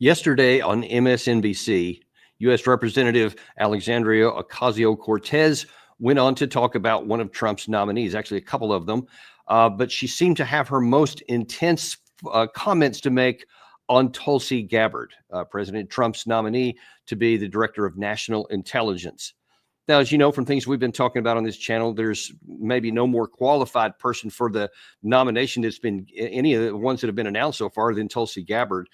Yesterday on MSNBC, U.S. Representative Alexandria Ocasio-Cortez went on to talk about one of Trump's nominees, actually a couple of them, but she seemed to have her most intense comments to make on Tulsi Gabbard, President Trump's nominee to be the Director of National Intelligence. Now, as you know from things we've been talking about on this channel, there's maybe no more qualified person for the nomination that's been any of the ones that have been announced so far than Tulsi Gabbard.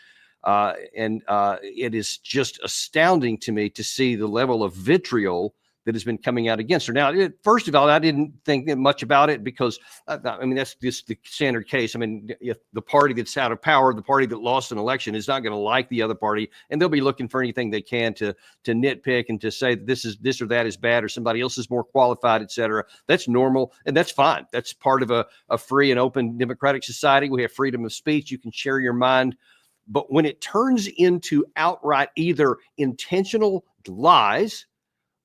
It is just astounding to me to see the level of vitriol that has been coming out against her. Now, first of all, I didn't think much about it because, that's just the standard case. I mean, if the party that's out of power, the party that lost an election is not going to like the other party, and they'll be looking for anything they can to nitpick and to say that this or that is bad or somebody else is more qualified, et cetera. That's normal, and that's fine. That's part of a free and open democratic society. We have freedom of speech. You can share your mind. But when it turns into outright either intentional lies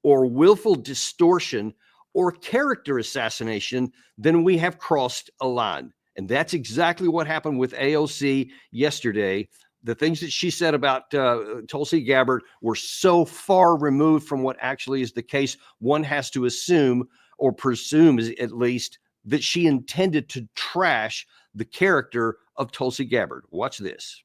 or willful distortion or character assassination, then we have crossed a line. And that's exactly what happened with AOC yesterday. The things that she said about Tulsi Gabbard were so far removed from what actually is the case, one has to assume, or presume at least, that she intended to trash the character of Tulsi Gabbard. Watch this.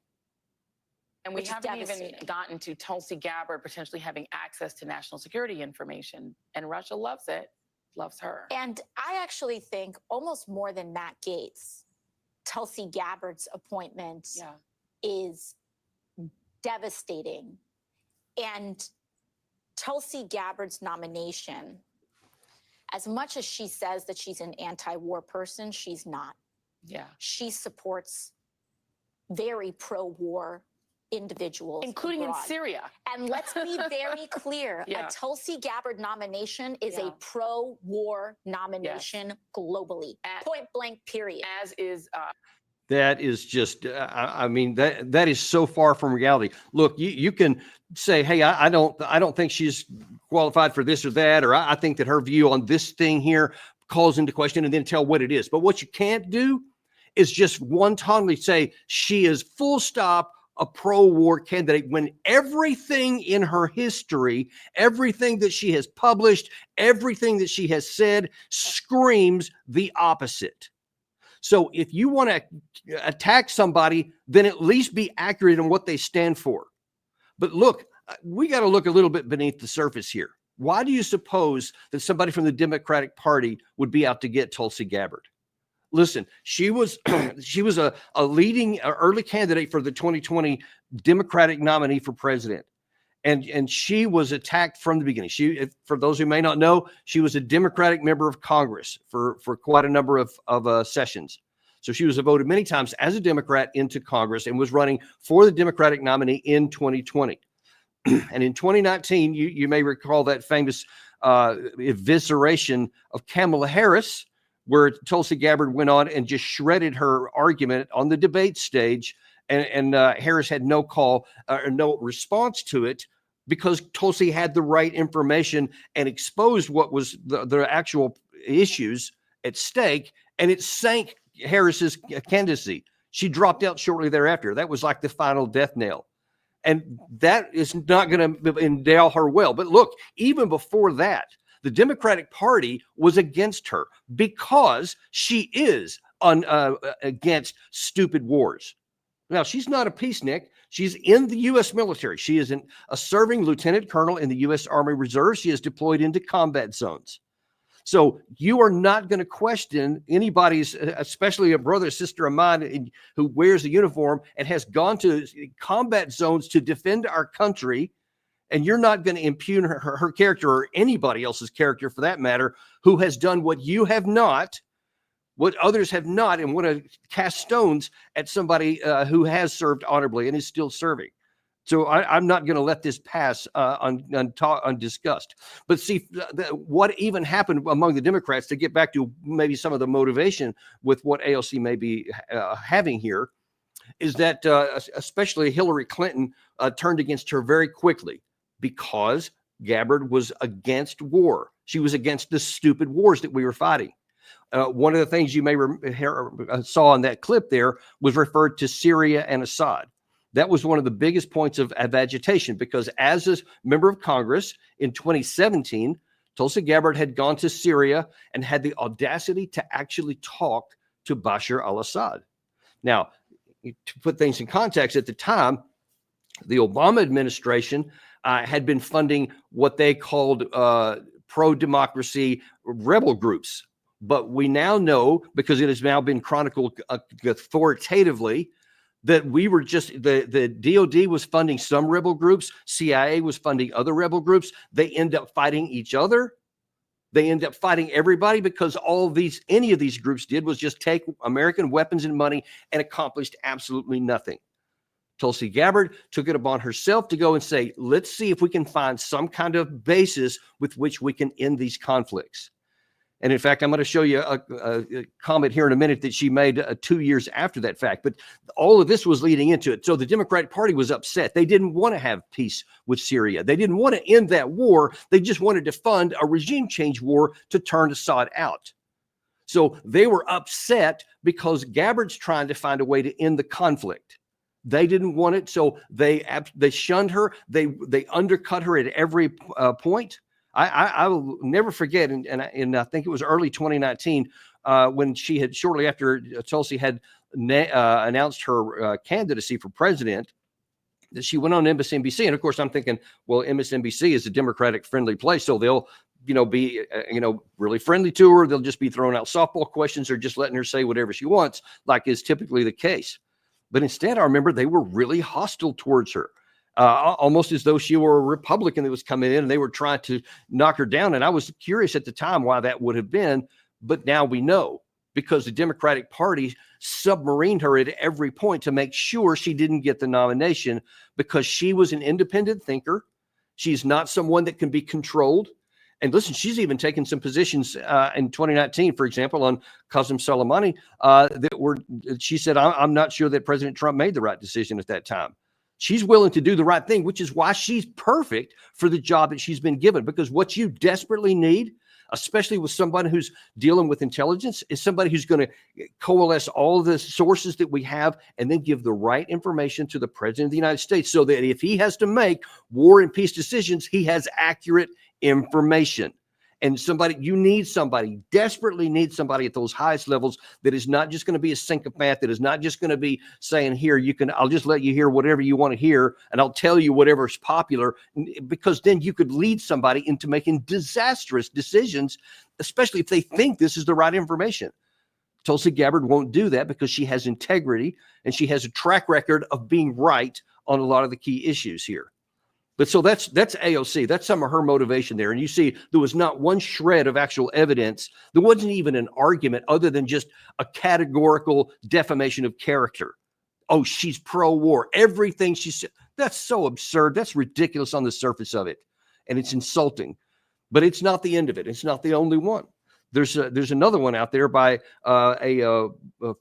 And we haven't even gotten to Tulsi Gabbard potentially having access to national security information. And Russia loves it, loves her. And I actually think almost more than Matt Gaetz, Tulsi Gabbard's appointment is devastating. And Tulsi Gabbard's nomination, as much as she says that she's an anti-war person, she's not. Yeah. She supports very pro-war individuals, including abroad. In Syria. And let's be very clear, a Tulsi Gabbard nomination is a pro-war nomination globally, point blank, period. As is that is just, that is so far from reality. Look, you can say, hey, I don't think she's qualified for this or that, or I think that her view on this thing here calls into question, and then tell what it is. But what you can't do is just one-tonally say she is full stop a pro-war candidate when everything in her history, everything that she has published, everything that she has said screams the opposite. So if you want to attack somebody, then at least be accurate in what they stand for. But look, we got to look a little bit beneath the surface here. Why do you suppose that somebody from the Democratic Party would be out to get Tulsi Gabbard? Listen, she was a leading early candidate for the 2020 Democratic nominee for president. And she was attacked from the beginning. For those who may not know, she was a Democratic member of Congress for quite a number of sessions. So she was voted many times as a Democrat into Congress and was running for the Democratic nominee in 2020. And in 2019, you may recall that famous evisceration of Kamala Harris, where Tulsi Gabbard went on and just shredded her argument on the debate stage, and Harris had no call or no response to it because Tulsi had the right information and exposed what was the actual issues at stake, and it sank Harris's candidacy. She dropped out shortly thereafter. That was like the final death knell. And that is not going to endow her well. But look, even before that, the Democratic Party was against her because she is against stupid wars. Now, she's not a peacenik. She's in the U.S. military. She is a serving lieutenant colonel in the U.S. Army Reserve. She is deployed into combat zones. So you are not going to question anybody's, especially a brother or sister of mine who wears a uniform and has gone to combat zones to defend our country. And you're not going to impugn her character or anybody else's character for that matter, who has done what you have not, what others have not, and want to cast stones at somebody who has served honorably and is still serving. So I'm not going to let this pass undiscussed. But see, what even happened among the Democrats, to get back to maybe some of the motivation with what AOC may be having here, is that especially Hillary Clinton turned against her very quickly because Gabbard was against war. She was against the stupid wars that we were fighting. One of the things you may saw in that clip there was referred to Syria and Assad. That was one of the biggest points of agitation, because as a member of Congress in 2017, Tulsi Gabbard had gone to Syria and had the audacity to actually talk to Bashar al-Assad. Now, to put things in context, at the time, the Obama administration had been funding what they called pro-democracy rebel groups. But we now know, because it has now been chronicled authoritatively, that we were just, the DOD was funding some rebel groups, CIA was funding other rebel groups. They end up fighting each other. They end up fighting everybody, because any of these groups did was just take American weapons and money and accomplished absolutely nothing. Tulsi Gabbard took it upon herself to go and say, let's see if we can find some kind of basis with which we can end these conflicts. And in fact, I'm going to show you a comment here in a minute that she made 2 years after that fact. But all of this was leading into it. So the Democratic Party was upset. They didn't want to have peace with Syria. They didn't want to end that war. They just wanted to fund a regime change war to turn Assad out. So they were upset because Gabbard's trying to find a way to end the conflict. They didn't want it, so they shunned her. They undercut her at every point. I will never forget, and I think it was early 2019 when she had, shortly after Tulsi had announced her candidacy for president, that she went on MSNBC. And of course, I'm thinking, well, MSNBC is a Democratic-friendly place, so they'll be really friendly to her. They'll just be throwing out softball questions or just letting her say whatever she wants, like is typically the case. But instead, I remember they were really hostile towards her. Almost as though she were a Republican that was coming in and they were trying to knock her down. And I was curious at the time why that would have been, but now we know, because the Democratic Party submarined her at every point to make sure she didn't get the nomination, because she was an independent thinker. She's not someone that can be controlled. And listen, she's even taken some positions in 2019, for example, on Qasem Soleimani, she said, I'm not sure that President Trump made the right decision at that time. She's willing to do the right thing, which is why she's perfect for the job that she's been given. Because what you desperately need, especially with somebody who's dealing with intelligence, is somebody who's going to coalesce all of the sources that we have and then give the right information to the President of the United States, so that if he has to make war and peace decisions, he has accurate information. And desperately need somebody at those highest levels that is not just going to be a sycophant, that is not just going to be saying, here, I'll just let you hear whatever you want to hear, and I'll tell you whatever's popular, because then you could lead somebody into making disastrous decisions, especially if they think this is the right information. Tulsi Gabbard won't do that, because she has integrity and she has a track record of being right on a lot of the key issues here. But so that's AOC. That's some of her motivation there. And you see, there was not one shred of actual evidence. There wasn't even an argument other than just a categorical defamation of character. Oh, she's pro-war. Everything she said. That's so absurd. That's ridiculous on the surface of it. And it's insulting. But it's not the end of it. It's not the only one. There's another one out there by a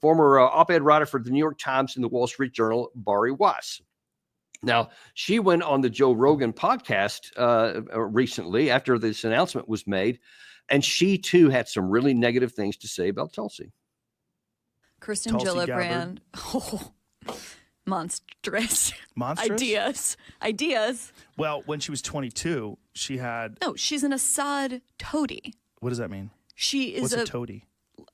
former op-ed writer for the New York Times and the Wall Street Journal, Bari Weiss. Now, she went on the Joe Rogan podcast recently after this announcement was made, and she too had some really negative things to say about Tulsi. Kirsten Gillibrand. Oh, monstrous. Monstrous? Ideas. Well, when she was 22, she had... No, she's an Assad toady. What does that mean? She is What's a toady?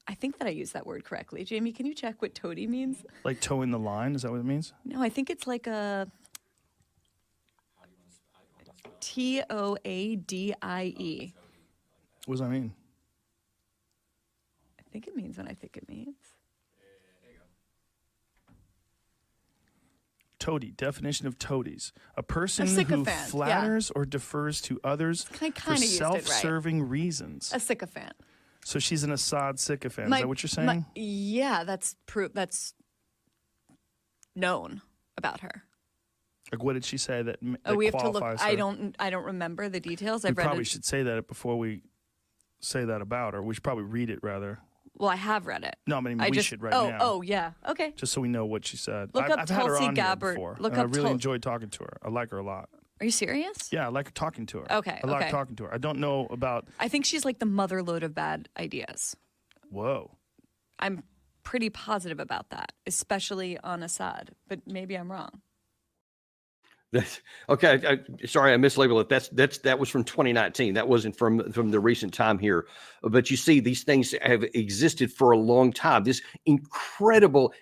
I think that I used that word correctly. Jamie, can you check what toady means? Like toeing the line? Is that what it means? No, I think it's like a... Toadie. What does that mean? I think it means what I think it means. Toady. Definition of toadies. A person who sycophant, flatters or defers to others for self-serving reasons. A sycophant. So she's an Assad sycophant. Is that what you're saying? Yeah, that's known about her. Like, what did she say that we have to look. qualifies her? I don't remember the details. We probably should say that before we say that about her. We should probably read it rather. Well, I have read it. No, I mean, we should right now. Oh, yeah. Okay. Just so we know what she said. Look up I've had her Tulsi on Gabbard. here before. Look and up I really enjoyed talking to her. I like her a lot. Are you serious? Yeah, I like talking to her. Okay. I like talking to her. I don't know about... I think she's like the motherlode of bad ideas. Whoa. I'm pretty positive about that, especially on Assad, but maybe I'm wrong. Okay, sorry, I mislabeled it. That was from 2019. That wasn't from the recent time here. But you see, these things have existed for a long time. This incredible,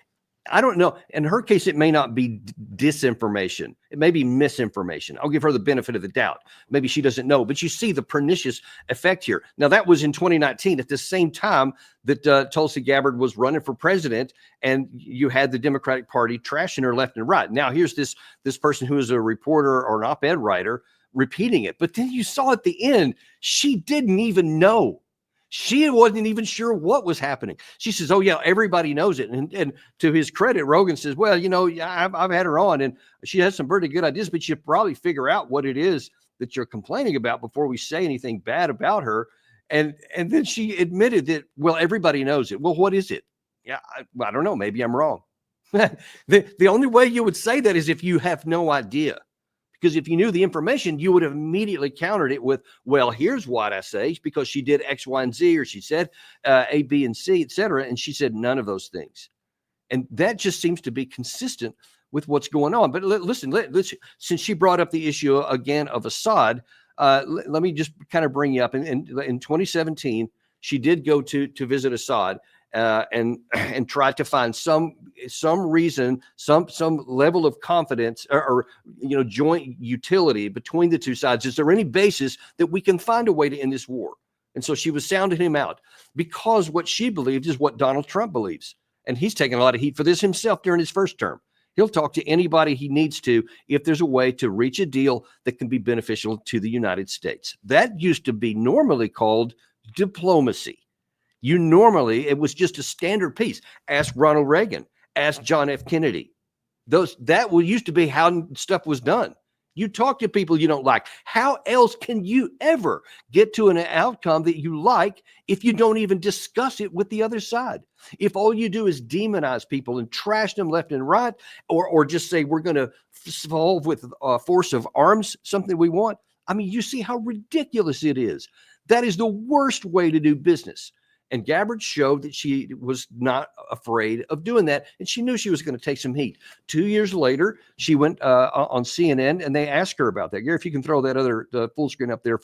I don't know. In her case, it may not be disinformation. It may be misinformation. I'll give her the benefit of the doubt. Maybe she doesn't know, but you see the pernicious effect here. Now, that was in 2019 at the same time that Tulsi Gabbard was running for president, and you had the Democratic Party trashing her left and right. Now, here's this person who is a reporter or an op-ed writer repeating it. But then you saw at the end, she didn't even know. She wasn't even sure what was happening. She says, oh, yeah, everybody knows it. And to his credit, Rogan says, well, you know, I've had her on and she has some pretty good ideas, but you probably figure out what it is that you're complaining about before we say anything bad about her. And then she admitted that, well, everybody knows it. Well, what is it? Yeah, I don't know. Maybe I'm wrong. The only way you would say that is if you have no idea. Because if you knew the information, you would have immediately countered it with, well, here's what I say, because she did X, Y, and Z, or she said A, B, and C, et cetera. And she said none of those things. And that just seems to be consistent with what's going on. But listen, since she brought up the issue again of Assad, let me just kind of bring you up. In 2017, she did go to visit Assad and try to find some reason, some level of confidence or joint utility between the two sides. Is there any basis that we can find a way to end this war? And so she was sounding him out because what she believed is what Donald Trump believes. And he's taken a lot of heat for this himself during his first term. He'll talk to anybody he needs to if there's a way to reach a deal that can be beneficial to the United States. That used to be normally called diplomacy. It was just a standard piece. Ask Ronald Reagan, ask John F. Kennedy. That used to be how stuff was done. You talk to people you don't like. How else can you ever get to an outcome that you like if you don't even discuss it with the other side? If all you do is demonize people and trash them left and right, or just say we're going to solve with force of arms something we want. I mean, you see how ridiculous it is. That is the worst way to do business. And Gabbard showed that she was not afraid of doing that. And she knew she was going to take some heat. 2 years later, she went on CNN and they asked her about that. Gary, if you can throw the full screen up there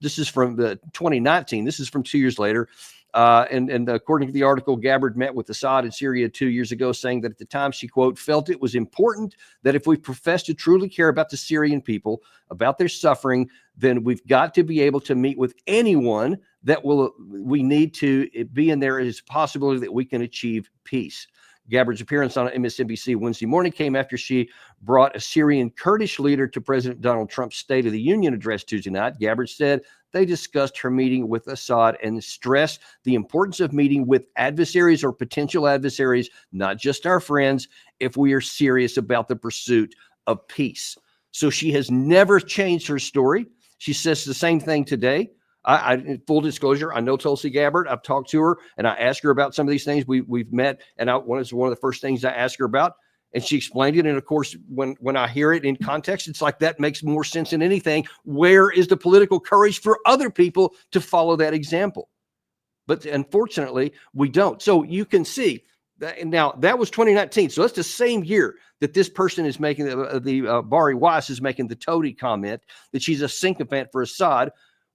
this is from 2019. This is from 2 years later. And according to the article, Gabbard met with Assad in Syria 2 years ago, saying that at the time she, quote, felt it was important that if we profess to truly care about the Syrian people, about their suffering, then we've got to be able to meet with anyone that we need to be in there as a possibility that we can achieve peace. Gabbard's appearance on MSNBC Wednesday morning came after she brought a Syrian Kurdish leader to President Donald Trump's State of the Union address Tuesday night. Gabbard said they discussed her meeting with Assad and stressed the importance of meeting with adversaries or potential adversaries, not just our friends, if we are serious about the pursuit of peace. So she has never changed her story. She says the same thing today. I full disclosure, I know Tulsi Gabbard. I've talked to her and I asked her about some of these things. We've met, and it's one of the first things I asked her about, and she explained it. And of course, when I hear it in context, it's like that makes more sense than anything. Where is the political courage for other people to follow that example? But unfortunately, we don't. So you can see that now that was 2019. So that's the same year that this person is making Bari Weiss is making the toady comment that she's a sycophant for Assad,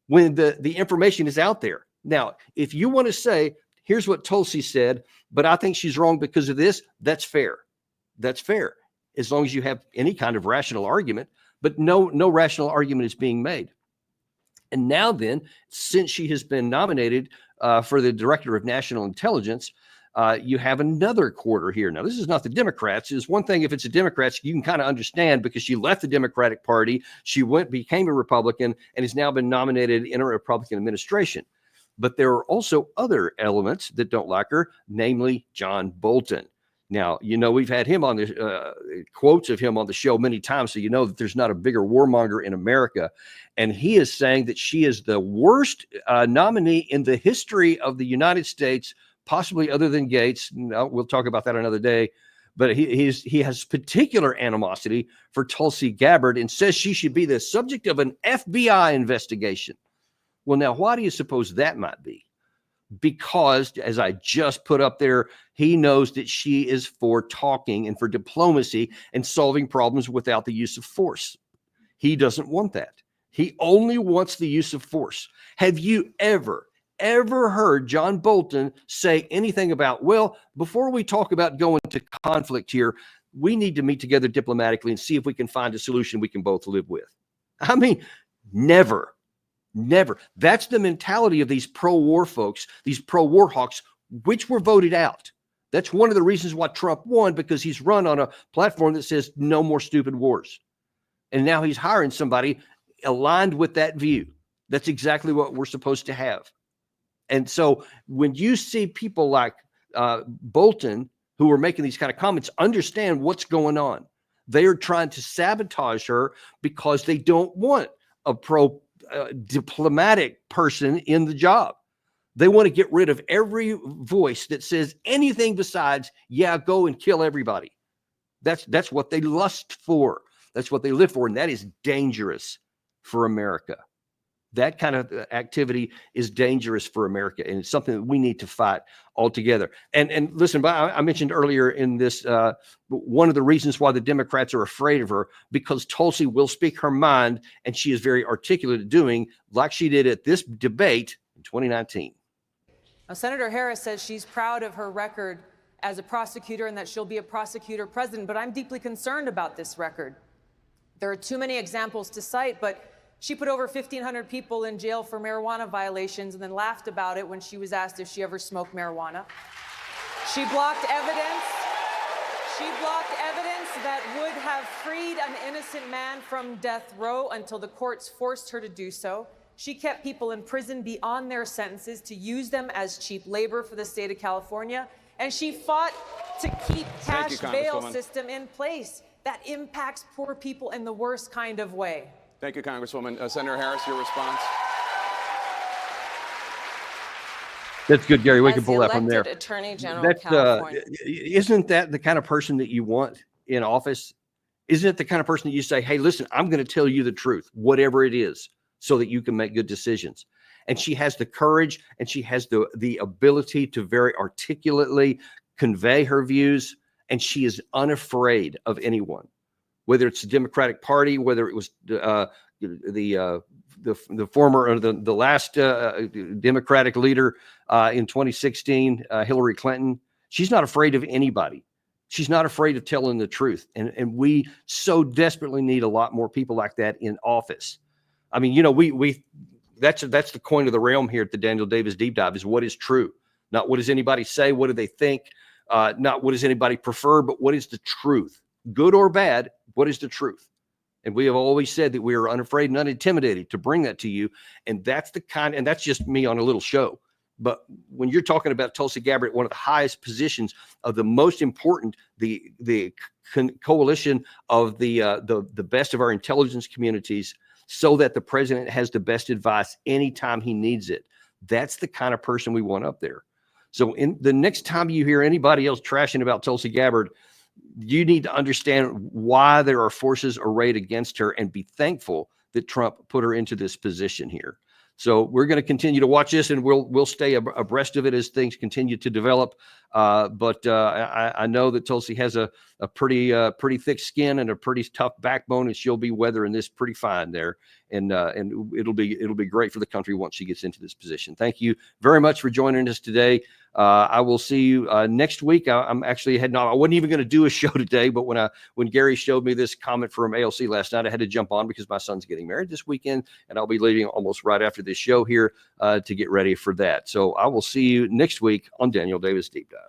when the information is out there. Now, if you want to say, here's what Tulsi said, but I think she's wrong because of this, that's fair. That's fair, as long as you have any kind of rational argument, but no rational argument is being made. And now then, since she has been nominated for the Director of National Intelligence, you have another quarter here. Now, this is not the Democrats. It's one thing if it's the Democrats, you can kind of understand because she left the Democratic Party. She became a Republican and has now been nominated in a Republican administration. But there are also other elements that don't like her, namely John Bolton. Now, we've had him on the quotes of him on the show many times, so you know that there's not a bigger warmonger in America. And he is saying that she is the worst nominee in the history of the United States, possibly other than Gates. No, we'll talk about that another day. But he has particular animosity for Tulsi Gabbard and says she should be the subject of an FBI investigation. Well, now, why do you suppose that might be? because, as I just put up there, he knows that she is for talking and for diplomacy and solving problems without the use of force. He doesn't want that. He only wants the use of force. Have you ever heard John Bolton say anything about, well, before we talk about going to conflict here, we need to meet together diplomatically and see if we can find a solution we can both live with? I mean, never. That's the mentality of these pro-war folks, these pro-war hawks, which were voted out. That's one of the reasons why Trump won, because he's run on a platform that says no more stupid wars. And now he's hiring somebody aligned with that view. That's exactly what we're supposed to have. And so when you see people like Bolton, who are making these kind of comments, understand what's going on. They are trying to sabotage her because they don't want a diplomatic person in the job. They want to get rid of every voice that says anything besides, yeah, go and kill everybody. That's what they lust for. That's what they live for. And that is dangerous for America. That kind of activity is dangerous for America, and it's something that we need to fight altogether. And listen, I mentioned earlier in this, one of the reasons why the Democrats are afraid of her, because Tulsi will speak her mind, and she is very articulate at doing, like she did at this debate in 2019. Now, Senator Harris says she's proud of her record as a prosecutor and that she'll be a prosecutor president, but I'm deeply concerned about this record. There are too many examples to cite, but she put over 1,500 people in jail for marijuana violations and then laughed about it when she was asked if she ever smoked marijuana. She blocked evidence. She blocked evidence that would have freed an innocent man from death row until the courts forced her to do so. She kept people in prison beyond their sentences to use them as cheap labor for the state of California. And she fought to keep cash bail system in place that impacts poor people in the worst kind of way. Thank you, Congresswoman. Senator Harris, your response. That's good, Gary. We can pull that from there. Attorney General of California. Isn't that the kind of person that you want in office? Isn't it the kind of person that you say, hey, listen, I'm going to tell you the truth, whatever it is, so that you can make good decisions? And she has the courage, and she has the ability to very articulately convey her views, and she is unafraid of anyone. Whether it's the Democratic Party, whether it was the former or the last Democratic leader in 2016, Hillary Clinton, she's not afraid of anybody. She's not afraid of telling the truth. And we so desperately need a lot more people like that in office. I mean, you know, that's the coin of the realm here at the Daniel Davis Deep Dive, is what is true. Not what does anybody say, what do they think, not what does anybody prefer, but what is the truth? Good or bad, what is the truth? And we have always said that we are unafraid and unintimidated to bring that to you. And that's the kind, and that's just me on a little show. But when you're talking about Tulsi Gabbard, one of the highest positions of the most important, the coalition of the best of our intelligence communities, so that the president has the best advice anytime he needs it. That's the kind of person we want up there. So in the next time you hear anybody else trashing about Tulsi Gabbard, you need to understand why there are forces arrayed against her and be thankful that Trump put her into this position here. So we're going to continue to watch this, and we'll stay abreast of it as things continue to develop. But I know that Tulsi has a pretty thick skin and a pretty tough backbone, and she'll be weathering this pretty fine there. And it'll be great for the country once she gets into this position. Thank you very much for joining us today. I will see you next week. I'm actually heading off. I wasn't even going to do a show today, but when Gary showed me this comment from AOC last night, I had to jump on because my son's getting married this weekend, and I'll be leaving almost right after this show here to get ready for that. So I will see you next week on Daniel Davis Deep Dive.